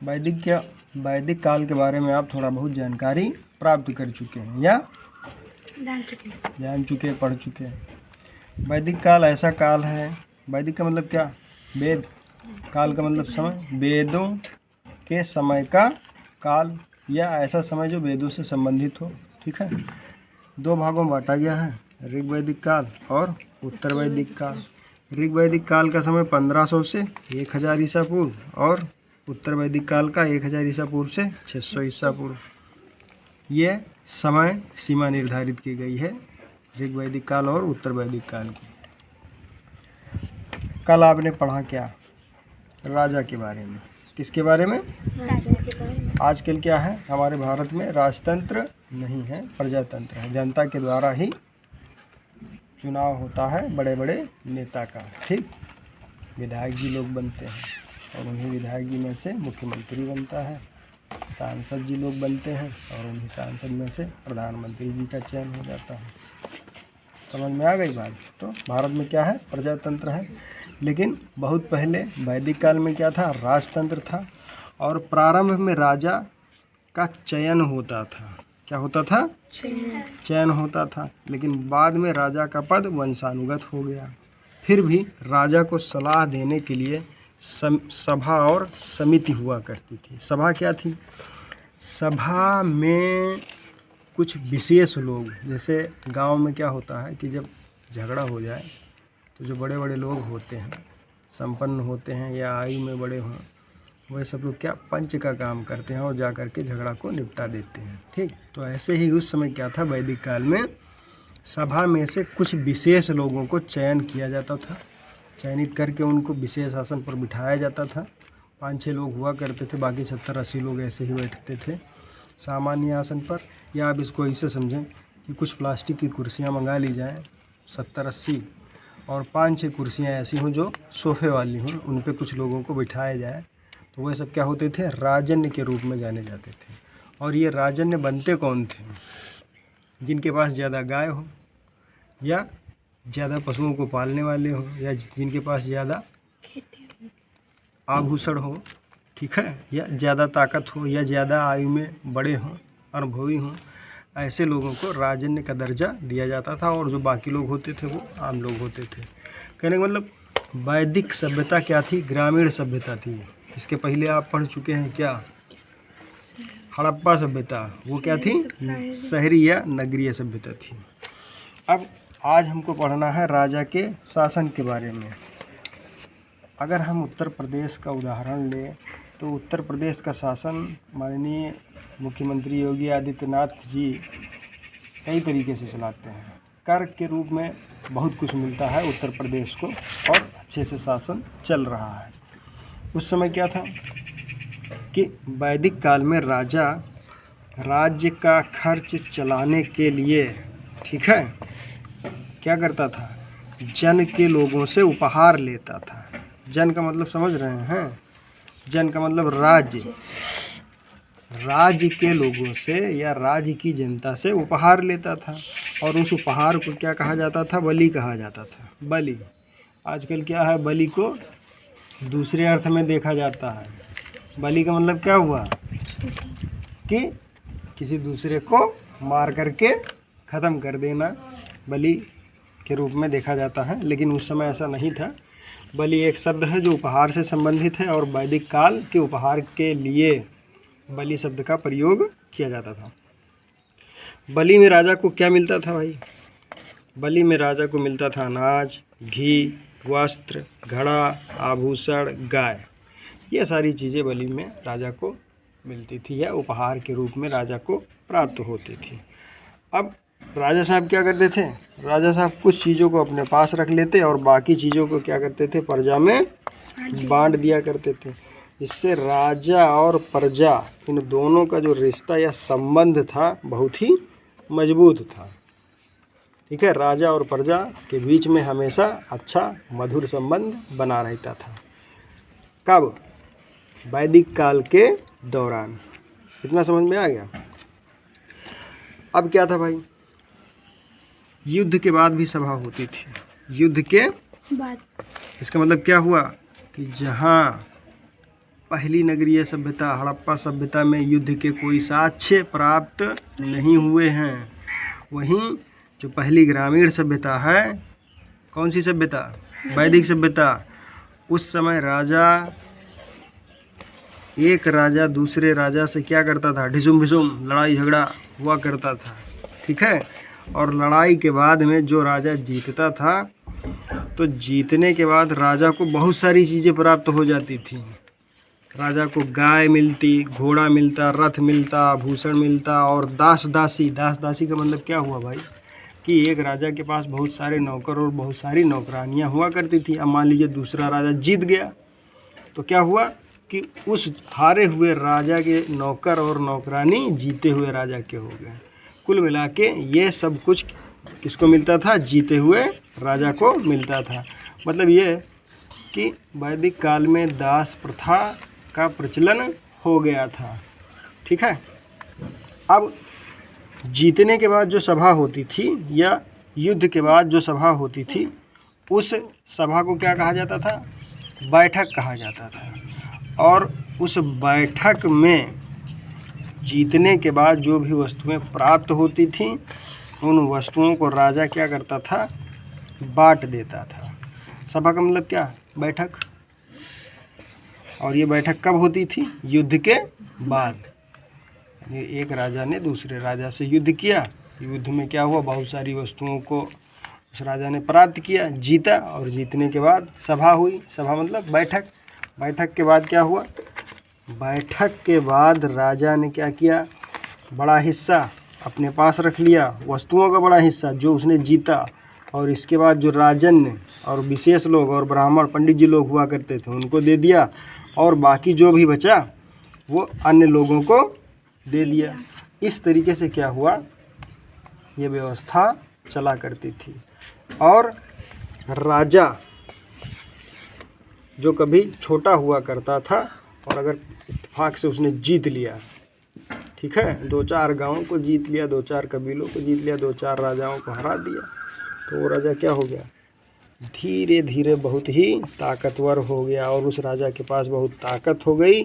वैदिक काल के बारे में आप थोड़ा बहुत जानकारी प्राप्त कर चुके हैं या जान चुके, पढ़ चुके हैं। वैदिक काल ऐसा काल है, वैदिक का मतलब क्या? वेद। काल का मतलब समय, वेदों के समय का काल या ऐसा समय जो वेदों से संबंधित हो। ठीक है, 2 भागों में बांटा गया है, ऋग्वैदिक काल और उत्तर वैदिक काल। ऋग्वैदिक काल का समय 1500 से 1000 ईसा पूर्व और उत्तर वैदिक काल का 1000 ईसा पूर्व से 600 ईसा पूर्व। ये समय सीमा निर्धारित की गई है ऋग्वैदिक काल और उत्तर वैदिक काल की। कल आपने पढ़ा क्या? राजा के बारे में। किसके बारे में? राजा के बारे में। आजकल क्या है, हमारे भारत में राजतंत्र नहीं है, प्रजातंत्र है। जनता के द्वारा ही चुनाव होता है बड़े बड़े नेता का। ठीक, विधायक जी लोग बनते हैं और उन्हीं विधायक जी में से मुख्यमंत्री बनता है, सांसद जी लोग बनते हैं और उन्हीं सांसद में से प्रधानमंत्री जी का चयन हो जाता है। समझ में आ गई बात? तो भारत में क्या है, प्रजातंत्र है। लेकिन बहुत पहले वैदिक काल में क्या था, राजतंत्र था और प्रारंभ में राजा का चयन होता था। क्या होता था? चयन होता था। लेकिन बाद में राजा का पद वंशानुगत हो गया। फिर भी राजा को सलाह देने के लिए सभा और समिति हुआ करती थी। सभा क्या थी? सभा में कुछ विशेष लोग, जैसे गांव में क्या होता है कि जब झगड़ा हो जाए तो जो बड़े बड़े लोग होते हैं, संपन्न होते हैं या आयु में बड़े हों, वह सब लोग क्या, पंच का काम करते हैं और जा कर के झगड़ा को निपटा देते हैं। ठीक, तो ऐसे ही उस समय क्या था, वैदिक काल में सभा में से कुछ विशेष लोगों को चयन किया जाता था, चयनित करके उनको विशेष आसन पर बिठाया जाता था। 5-6 लोग हुआ करते थे, बाकी 70-80 लोग ऐसे ही बैठते थे सामान्य आसन पर। या आप इसको ऐसे समझें कि कुछ प्लास्टिक की कुर्सियाँ मंगा ली जाएँ 70-80 और 5-6 कुर्सियाँ ऐसी हों जो सोफ़े वाली हों, उन पे कुछ लोगों को बिठाया जाए। तो वह सब क्या होते थे, राजन्य के रूप में जाने जाते थे। और ये राजन्य बनते कौन थे? जिनके पास ज़्यादा गाय हो या ज़्यादा पशुओं को पालने वाले हो या जिनके पास ज़्यादा आभूषण हो, ठीक है, या ज़्यादा ताकत हो या ज़्यादा आयु में बड़े हों, अनुभवी हों, ऐसे लोगों को राजन्य का दर्जा दिया जाता था और जो बाकी लोग होते थे वो आम लोग होते थे। कहने का मतलब वैदिक सभ्यता क्या थी? ग्रामीण सभ्यता थी। इसके पहले आप पढ़ चुके हैं क्या? हड़प्पा सभ्यता, वो क्या थी? शहरी या नगरीय सभ्यता थी। अब आज हमको पढ़ना है राजा के शासन के बारे में। अगर हम उत्तर प्रदेश का उदाहरण लें तो उत्तर प्रदेश का शासन माननीय मुख्यमंत्री योगी आदित्यनाथ जी कई तरीके से चलाते हैं। कर के रूप में बहुत कुछ मिलता है उत्तर प्रदेश को और अच्छे से शासन चल रहा है। उस समय क्या था कि वैदिक काल में राजा राज्य का खर्च चलाने के लिए, ठीक है, क्या करता था? जन के लोगों से उपहार लेता था। जन का मतलब समझ रहे हैं? जन का मतलब राज्य, राज्य के लोगों से या राज्य की जनता से उपहार लेता था और उस उपहार को क्या कहा जाता था? बलि कहा जाता था। बलि। आजकल क्या है, बलि को दूसरे अर्थ में देखा जाता है। बलि का मतलब क्या हुआ कि किसी दूसरे को मार करके ख़त्म कर देना, बलि के रूप में देखा जाता है। लेकिन उस समय ऐसा नहीं था। बलि एक शब्द है जो उपहार से संबंधित है और वैदिक काल के उपहार के लिए बलि शब्द का प्रयोग किया जाता था। बलि में राजा को क्या मिलता था भाई? बलि में राजा को मिलता था अनाज, घी, वस्त्र, घड़ा, आभूषण, गाय। ये सारी चीज़ें बलि में राजा को मिलती थी या उपहार के रूप में राजा को प्राप्त होती थी। अब राजा साहब क्या करते थे? राजा साहब कुछ चीज़ों को अपने पास रख लेते और बाकी चीज़ों को क्या करते थे? प्रजा में बांट दिया करते थे। इससे राजा और प्रजा इन दोनों का जो रिश्ता या संबंध था बहुत ही मजबूत था। ठीक है, राजा और प्रजा के बीच में हमेशा अच्छा मधुर संबंध बना रहता था। कब? वैदिक काल के दौरान। इतना समझ में आ गया? अब क्या था भाई, युद्ध के बाद भी सभा होती थी। युद्ध के बाद इसका मतलब क्या हुआ कि जहाँ पहली नगरीय सभ्यता हड़प्पा सभ्यता में युद्ध के कोई साक्ष्य प्राप्त नहीं हुए हैं। वहीं जो पहली ग्रामीण सभ्यता है, कौन सी सभ्यता? वैदिक सभ्यता। उस समय एक राजा दूसरे राजा से क्या करता था? ढिसुम ढिसुम लड़ाई झगड़ा हुआ करता था, ठीक है। और लड़ाई के बाद में जो राजा जीतता था, तो जीतने के बाद राजा को बहुत सारी चीज़ें प्राप्त हो जाती थी। राजा को गाय मिलती, घोड़ा मिलता, रथ मिलता, आभूषण मिलता और दास दासी का मतलब क्या हुआ भाई? कि एक राजा के पास बहुत सारे नौकर और बहुत सारी नौकरानियाँ हुआ करती थी। अब मान लीजिए दूसरा राजा जीत गया, तो क्या हुआ कि उस हारे हुए राजा के नौकर और नौकरानी जीते हुए राजा के हो गए। कुल मिला के ये सब कुछ किसको मिलता था? जीते हुए राजा को मिलता था। मतलब ये कि वैदिक काल में दास प्रथा का प्रचलन हो गया था, ठीक है। अब जीतने के बाद जो सभा होती थी या युद्ध के बाद जो सभा होती थी, उस सभा को क्या कहा जाता था? बैठक कहा जाता था। और उस बैठक में जीतने के बाद जो भी वस्तुएं प्राप्त होती थीं, उन वस्तुओं को राजा क्या करता था? बांट देता था। सभा का मतलब क्या? बैठक। और ये बैठक कब होती थी? युद्ध के बाद। एक राजा ने दूसरे राजा से युद्ध किया, युद्ध में क्या हुआ? बहुत सारी वस्तुओं को उस राजा ने प्राप्त किया, जीता, और जीतने के बाद सभा हुई। सभा मतलब बैठक। बैठक के बाद क्या हुआ? बैठक के बाद राजा ने क्या किया? बड़ा हिस्सा अपने पास रख लिया, वस्तुओं का बड़ा हिस्सा जो उसने जीता। और इसके बाद जो राजन ने और विशेष लोग और ब्राह्मण पंडित जी लोग हुआ करते थे, उनको दे दिया। और बाकी जो भी बचा वो अन्य लोगों को दे दिया। इस तरीके से क्या हुआ? ये व्यवस्था चला करती थी। और राजा जो कभी छोटा हुआ करता था और अगर इत्तेफाक से उसने जीत लिया, ठीक है, 2-4 गांवों को जीत लिया, 2-4 कबीलों को जीत लिया, 2-4 राजाओं को हरा दिया, तो वो राजा क्या हो गया? धीरे धीरे बहुत ही ताकतवर हो गया। और उस राजा के पास बहुत ताकत हो गई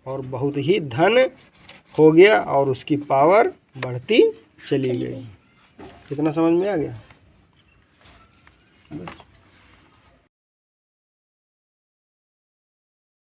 और बहुत ही धन हो गया और उसकी पावर बढ़ती चली गई। कितना समझ में आ गया? बस।